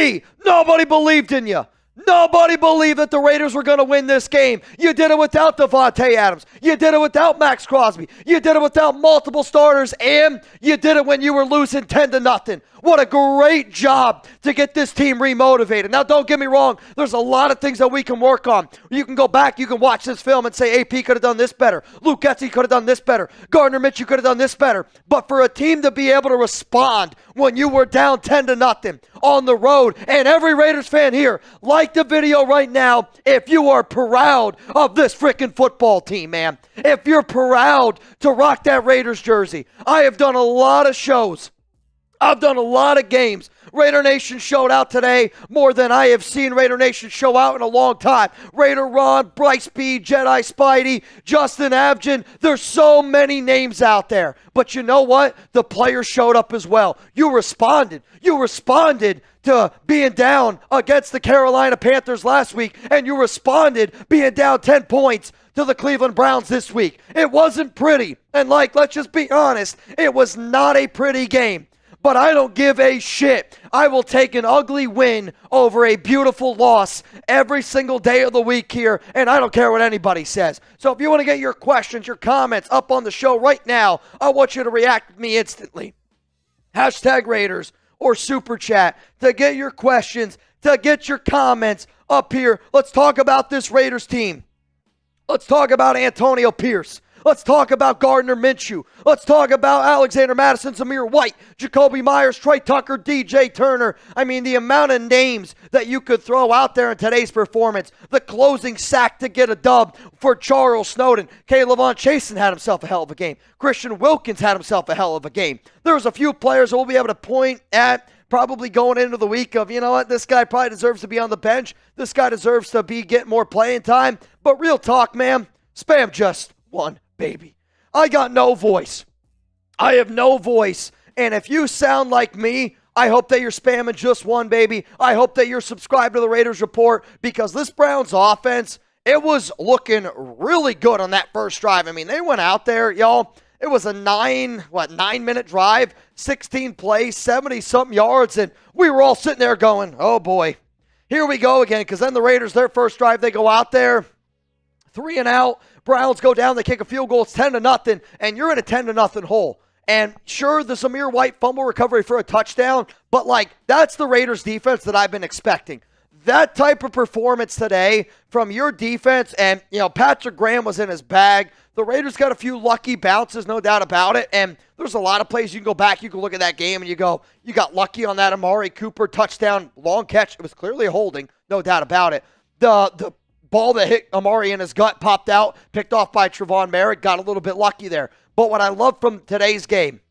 me. Nobody believed in you. Nobody believed that the Raiders were going to win this game. You did it without Davante Adams. You did it without Maxx Crosby. You did it without multiple starters, and you did it when you were losing 10-0. What a great job to get this team remotivated. Now, don't get me wrong. There's a lot of things that we can work on. You can go back, you can watch this film and say AP could have done this better. Luke Getsy could have done this better. Gardner Minshew could have done this better. But for a team to be able to respond when you were down 10-0 on the road, and every Raiders fan here, like the video right now if you are proud of this freaking football team, man. If you're proud to rock that Raiders jersey. I have done a lot of shows. I've done a lot of games. Raider Nation showed out today more than I have seen Raider Nation show out in a long time. Raider Ron, Bryce B, Jedi Spidey, Justin Abgen. There's so many names out there. But you know what? The players showed up as well. You responded. You responded to being down against the Carolina Panthers last week, and you responded being down 10 points to the Cleveland Browns this week. It wasn't pretty. And let's just be honest, it was not a pretty game. But I don't give a shit. I will take an ugly win over a beautiful loss every single day of the week here, and I don't care what anybody says. So if you want to get your questions, your comments up on the show right now, I want you to react with me instantly. Hashtag Raiders or Super Chat to get your questions, to get your comments up here. Let's talk about this Raiders team. Let's talk about Antonio Pierce. Let's talk about Gardner Minshew. Let's talk about Alexander Mattison, Zamir White, Jacoby Myers, Trey Tucker, DJ Turner. I mean, the amount of names that you could throw out there in today's performance. The closing sack to get a dub for Charles Snowden. Levon Chasen had himself a hell of a game. Christian Wilkins had himself a hell of a game. There's a few players that we'll be able to point at probably going into the week of, you know what, this guy probably deserves to be on the bench. This guy deserves to be getting more playing time. But real talk, man, Spam just won. Baby, I got no voice. I have no voice. And if you sound like me, I hope that you're spamming just one, baby. I hope that you're subscribed to the Raiders Report, because this Browns offense, it was looking really good on that first drive. I mean, they went out there, y'all. It was a 9-minute drive, 16 plays, 70-something yards, and we were all sitting there going, oh boy, here we go again. Because then the Raiders, their first drive, they go out there, 3 and out. Browns go down, they kick a field goal, it's 10-0, and you're in a 10-0 hole. And sure, the Zamir White fumble recovery for a touchdown, but that's the Raiders defense that I've been expecting. That type of performance today from your defense, and Patrick Graham was in his bag. The Raiders got a few lucky bounces, no doubt about it, and there's a lot of plays you can go back, you can look at that game and you go, you got lucky on that Amari Cooper touchdown, long catch. It was clearly a holding, no doubt about it. The ball that hit Amari in his gut popped out, picked off by Trevon Merritt, got a little bit lucky there. But what I loved from today's game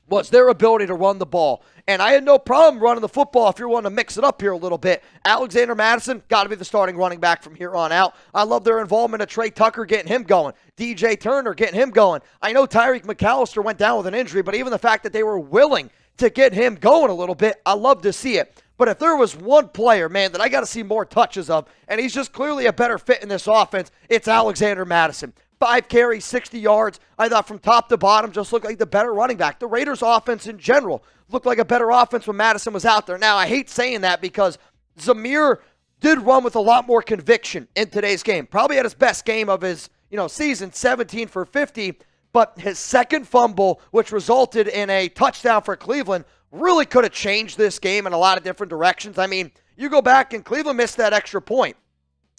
was their ability to run the ball. And I had no problem running the football if you're wanting to mix it up here a little bit. Alexander Mattison, got to be the starting running back from here on out. I love their involvement of Trey Tucker, getting him going. DJ Turner, getting him going. I know Tyreek McAllister went down with an injury, but even the fact that they were willing to get him going a little bit, I love to see it. But if there was one player, man, that I got to see more touches of, and he's just clearly a better fit in this offense, it's Alexander Mattison. 5 carries, 60 yards. I thought from top to bottom just looked like the better running back. The Raiders offense in general looked like a better offense when Mattison was out there. Now, I hate saying that because Zamir did run with a lot more conviction in today's game. Probably had his best game of his season, 17 for 50. But his second fumble, which resulted in a touchdown for Cleveland, really could have changed this game in a lot of different directions. I mean, you go back and Cleveland missed that extra point.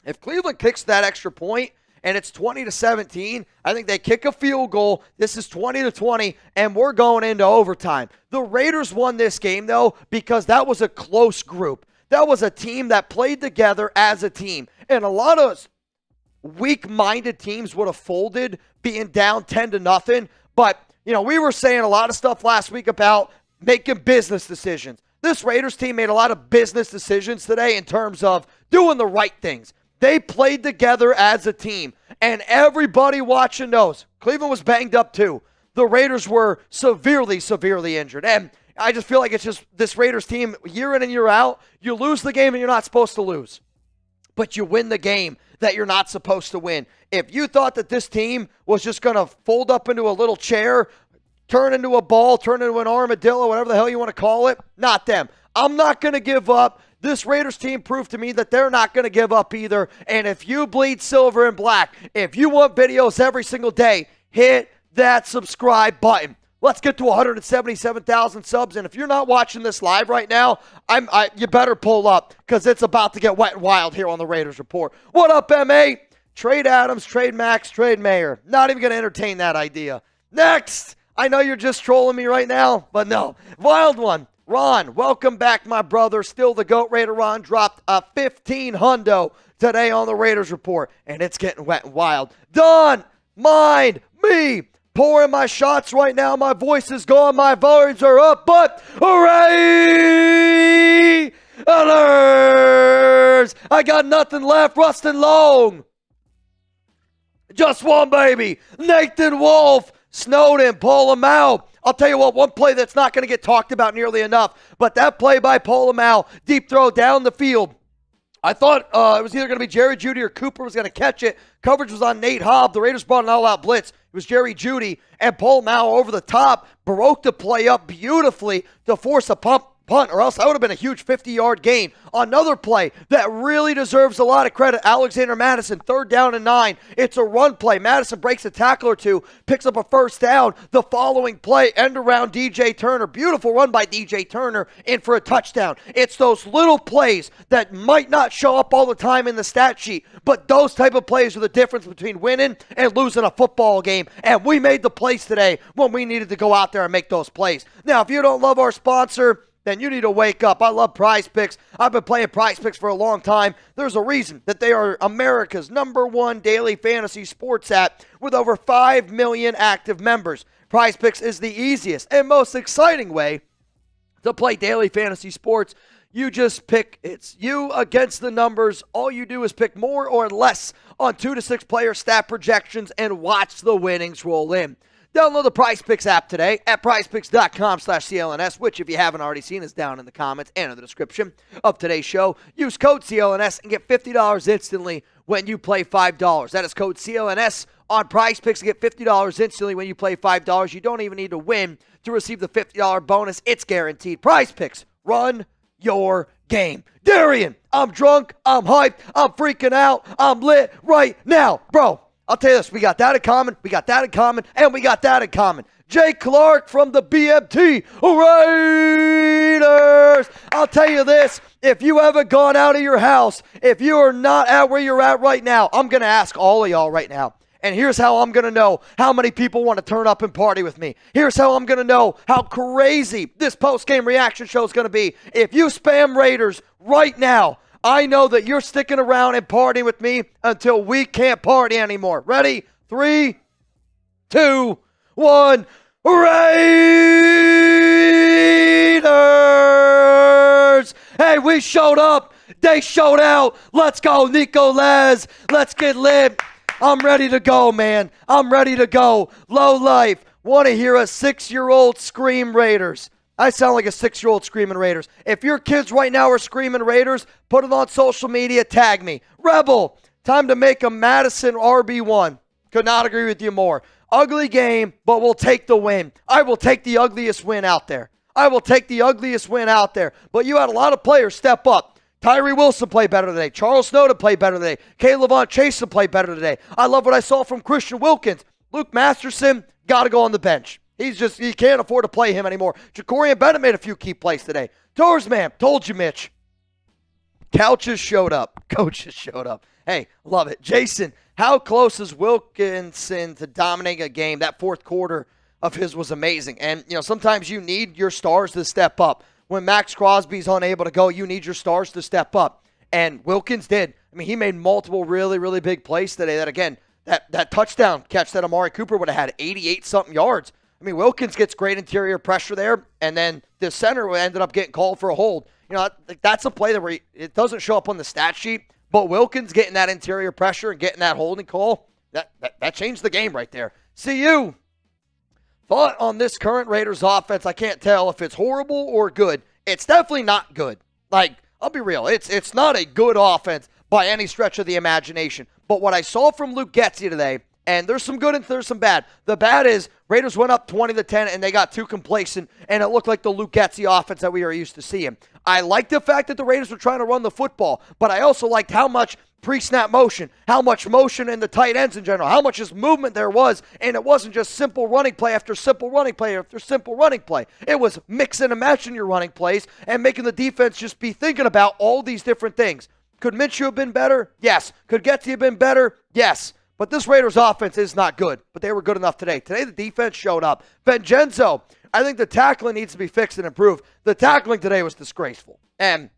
If Cleveland kicks that extra point and it's 20-17, I think they kick a field goal. This is 20-20, and we're going into overtime. The Raiders won this game, though, because that was a close group. That was a team that played together as a team. And a lot of weak-minded teams would have folded being down 10-0. But, we were saying a lot of stuff last week about making business decisions. This Raiders team made a lot of business decisions today in terms of doing the right things. They played together as a team, and everybody watching knows Cleveland was banged up too. The Raiders were severely, severely injured. And I just feel like it's just this Raiders team, year in and year out, you lose the game and you're not supposed to lose. But you win the game that you're not supposed to win. If you thought that this team was just going to fold up into a little chair, turn into a ball, turn into an armadillo, whatever the hell you want to call it. Not them. I'm not going to give up. This Raiders team proved to me that they're not going to give up either. And if you bleed silver and black, if you want videos every single day, hit that subscribe button. Let's get to 177,000 subs. And if you're not watching this live right now, you better pull up because it's about to get wet and wild here on the Raiders Report. What up, MA? Trade Adams, trade Max, trade Mayer. Not even going to entertain that idea. Next. I know you're just trolling me right now, but no. Wild one. Ron, welcome back, my brother. Still the GOAT Raider. Ron dropped a 15 hundo today on the Raiders Report, and it's getting wet and wild. Don't mind me pouring my shots right now. My voice is gone. My words are up, but hooray! Others! I got nothing left. Rustin Long. Just one, baby. Nathan Wolf. Snowden, pull him out. I'll tell you what, one play that's not going to get talked about nearly enough, but that play by Polamalu, deep throw down the field. I thought it was either going to be Jerry Jeudy or Cooper was going to catch it. Coverage was on Nate Hobb. The Raiders brought an all-out blitz. It was Jerry Jeudy, and Polamalu over the top broke the play up beautifully to force a punt, or else that would have been a huge 50-yard gain. Another play that really deserves a lot of credit, Alexander Madison, 3rd down and 9. It's a run play. Madison breaks a tackle or two, picks up a first down. The following play, end around DJ Turner. Beautiful run by DJ Turner in for a touchdown. It's those little plays that might not show up all the time in the stat sheet, but those type of plays are the difference between winning and losing a football game. And we made the plays today when we needed to go out there and make those plays. Now, if you don't love our sponsor, then you need to wake up. I love PrizePicks. I've been playing PrizePicks for a long time. There's a reason that they are America's #1 daily fantasy sports app with over 5 million active members. PrizePicks is the easiest and most exciting way to play daily fantasy sports. You just pick, it's you against the numbers. All you do is pick more or less on 2 to 6 player stat projections and watch the winnings roll in. Download the PrizePicks app today at prizepicks.com/CLNS, which, if you haven't already seen, is down in the comments and in the description of today's show. Use code CLNS and get $50 instantly when you play $5. That is code CLNS on PrizePicks to get $50 instantly when you play $5. You don't even need to win to receive the $50 bonus. It's guaranteed. PrizePicks, run your game. Darian, I'm drunk, I'm hyped, I'm freaking out, I'm lit right now. Bro, I'll tell you this, we got that in common, and we got that in common. Jay Clark from the BMT Raiders. I'll tell you this, if you haven't gone out of your house, if you are not at where you're at right now, I'm going to ask all of y'all right now. And here's how I'm going to know how many people want to turn up and party with me. Here's how I'm going to know how crazy this post-game reaction show is going to be. If you spam Raiders right now, I know that you're sticking around and partying with me until we can't party anymore. Ready? 3, 2, 1. Raiders! Hey, we showed up. They showed out. Let's go, Nico Les. Let's get lit. I'm ready to go, man. I'm ready to go. Low life. Want to hear a 6-year-old scream Raiders. I sound like a 6-year-old screaming Raiders. If your kids right now are screaming Raiders, put it on social media, tag me. Rebel, time to make a Madison RB1. Could not agree with you more. Ugly game, but we'll take the win. I will take the ugliest win out there. But you had a lot of players step up. Tyree Wilson played better today. Charles Snowden played better today. Caleb Von Chasen played better today. I love what I saw from Christian Wilkins. Luke Masterson, got to go on the bench. He can't afford to play him anymore. Jacorian Bennett made a few key plays today. Torsman, told you, Mitch. Coaches showed up. Hey, love it. Jason, how close is Wilkinson to dominating a game? That fourth quarter of his was amazing. And, sometimes you need your stars to step up. When Maxx Crosby's unable to go, you need your stars to step up. And Wilkins did. I mean, he made multiple really, really big plays today that, again, that touchdown catch that Amari Cooper would have had 88-something yards. I mean, Wilkins gets great interior pressure there, and then the center ended up getting called for a hold. That's a play that it doesn't show up on the stat sheet, but Wilkins getting that interior pressure and getting that holding call, that changed the game right there. See you. Thought on this current Raiders offense, I can't tell if it's horrible or good. It's definitely not good. I'll be real. It's not a good offense by any stretch of the imagination. But what I saw from Luke Getsy today, And there's some good and there's some bad. The bad is Raiders went up 20-10 and they got too complacent, and it looked like the Luke Getsy offense that we are used to seeing. I liked the fact that the Raiders were trying to run the football, but I also liked how much pre-snap motion, how much motion in the tight ends in general, how much just movement there was, and it wasn't just simple running play after simple running play after simple running play. It was mixing and matching your running plays and making the defense just be thinking about all these different things. Could Minshew have been better? Yes. Could Getsy have been better? Yes. But this Raiders offense is not good, but they were good enough today. Today the defense showed up. Vincenzo, I think the tackling needs to be fixed and improved. The tackling today was disgraceful. And,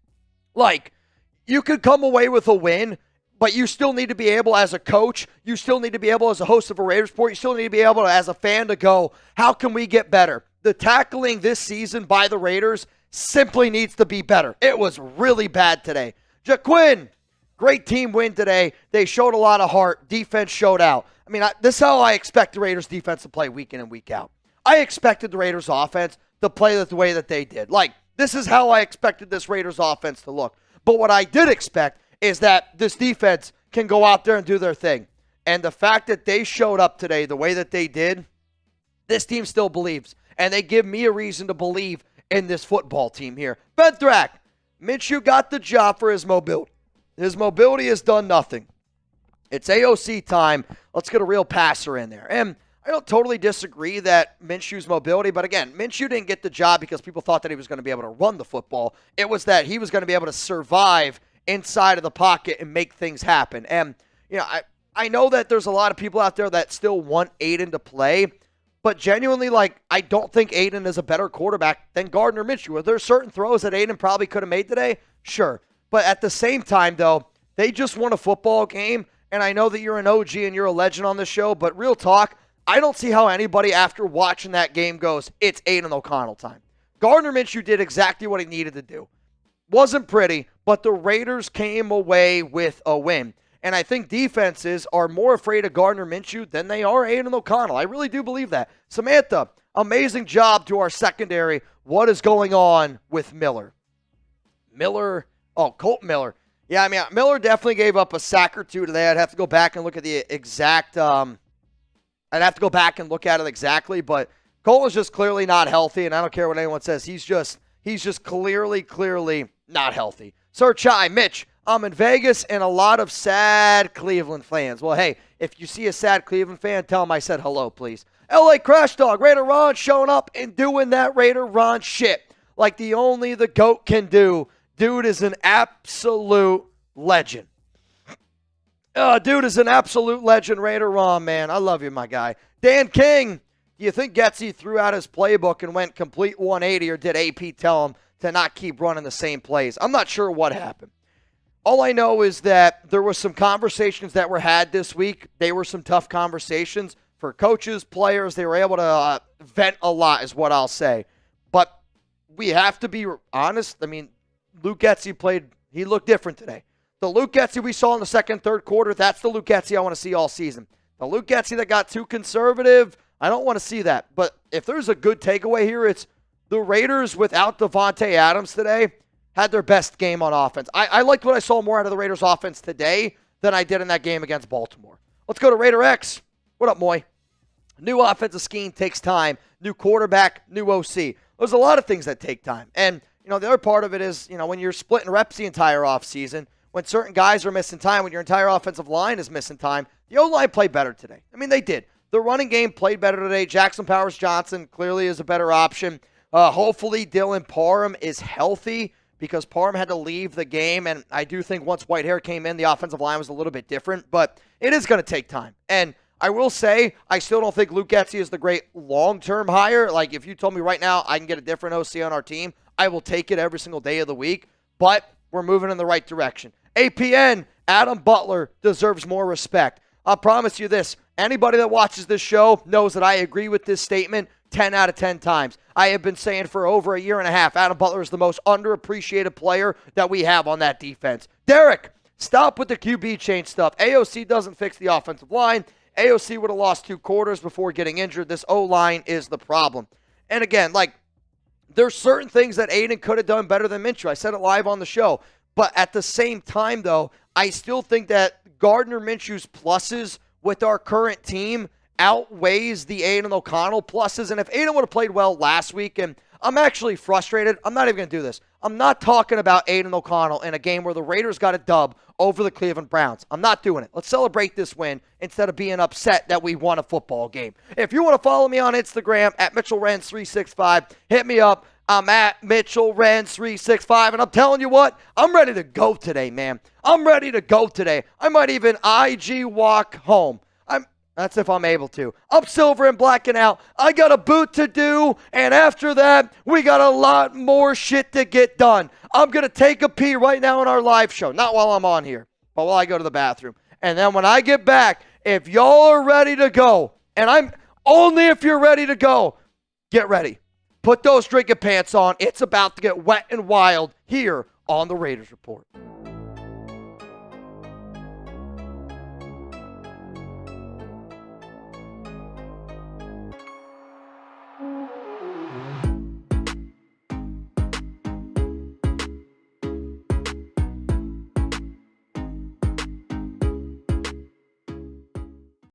you could come away with a win, but you still need to be able as a coach, you still need to be able as a host of a Raiders report, you still need to be able as a fan to go, how can we get better? The tackling this season by the Raiders simply needs to be better. It was really bad today. Jaquin, great team win today. They showed a lot of heart. Defense showed out. This is how I expect the Raiders defense to play week in and week out. I expected the Raiders offense to play the way that they did. This is how I expected this Raiders offense to look. But what I did expect is that this defense can go out there and do their thing. And the fact that they showed up today the way that they did, this team still believes. And they give me a reason to believe in this football team here. Benthrak, Minshew got the job for his mobility. His mobility has done nothing. It's AOC time. Let's get a real passer in there. And I don't totally disagree that Minshew's mobility, but again, Minshew didn't get the job because people thought that he was going to be able to run the football. It was that he was going to be able to survive inside of the pocket and make things happen. And, I know that there's a lot of people out there that still want Aiden to play, but genuinely, I don't think Aiden is a better quarterback than Gardner Minshew. Are there certain throws that Aiden probably could have made today? Sure. But at the same time, though, they just won a football game, and I know that you're an OG and you're a legend on this show, but real talk, I don't see how anybody after watching that game goes, it's Aiden O'Connell time. Gardner Minshew did exactly what he needed to do. Wasn't pretty, but the Raiders came away with a win. And I think defenses are more afraid of Gardner Minshew than they are Aiden O'Connell. I really do believe that. Samantha, amazing job to our secondary. What is going on with Miller? Colt Miller. Yeah, Miller definitely gave up a sack or two today. I'd have to go back and look at the exact I'd have to go back and look at it exactly, but Colt is just clearly not healthy, and I don't care what anyone says. He's just clearly not healthy. Sir Chai, Mitch, I'm in Vegas and a lot of sad Cleveland fans. Well, hey, if you see a sad Cleveland fan, tell them I said hello, please. LA Crash Dog, Raider Ron showing up and doing that Raider Ron shit like only the GOAT can do. Dude is an absolute legend. Dude is an absolute legend, Raider Ron, man. I love you, my guy. Dan King, do you think Getsy threw out his playbook and went complete 180, or did AP tell him to not keep running the same plays? I'm not sure what happened. All I know is that there were some conversations that were had this week. They were some tough conversations for coaches, players. They were able to vent a lot is what I'll say. But we have to be honest. Luke Getsy he looked different today. The Luke Getsy we saw in the second, third quarter, that's the Luke Getsy I want to see all season. The Luke Getsy that got too conservative, I don't want to see that. But if there's a good takeaway here, it's the Raiders without Davante Adams today had their best game on offense. I liked what I saw more out of the Raiders offense today than I did in that game against Baltimore. Let's go to Raider X. What up, Moy? New offensive scheme takes time. New quarterback, new OC. There's a lot of things that take time. And, the other part of it is, when you're splitting reps the entire offseason, when certain guys are missing time, when your entire offensive line is missing time, the O-line played better today. They did. The running game played better today. Jackson Powers-Johnson clearly is a better option. Hopefully Dylan Parham is healthy because Parham had to leave the game, and I do think once Whitehair came in, the offensive line was a little bit different, but it is going to take time. And I will say, I still don't think Luke Getsy is the great long-term hire. If you told me right now I can get a different OC on our team, I will take it every single day of the week, but we're moving in the right direction. APN, Adam Butler deserves more respect. I'll promise you this, anybody that watches this show knows that I agree with this statement 10 out of 10 times. I have been saying for over a year and a half, Adam Butler is the most underappreciated player that we have on that defense. Derek, stop with the QB change stuff. AOC doesn't fix the offensive line. AOC would have lost 2 quarters before getting injured. This O-line is the problem. And again, there's certain things that Aiden could have done better than Minshew. I said it live on the show. But at the same time, though, I still think that Gardner Minshew's pluses with our current team outweighs the Aiden O'Connell pluses. And if Aiden would have played well last week, and I'm actually frustrated, I'm not even going to do this. I'm not talking about Aiden O'Connell in a game where the Raiders got a dub over the Cleveland Browns. I'm not doing it. Let's celebrate this win instead of being upset that we won a football game. If you want to follow me on Instagram at Mitchell Renz 365, hit me up. I'm at Mitchell Renz 365, and I'm telling you what, I'm ready to go today, man. I'm ready to go today. I might even IG walk home. That's if I'm able to. I'm silver and blacking out. I got a boot to do, and after that, we got a lot more shit to get done. I'm going to take a pee right now in our live show. Not while I'm on here, but while I go to the bathroom. And then when I get back, if y'all are ready to go, and I'm only if you're ready to go, get ready. Put those drinking pants on. It's about to get wet and wild here on the Raiders Report.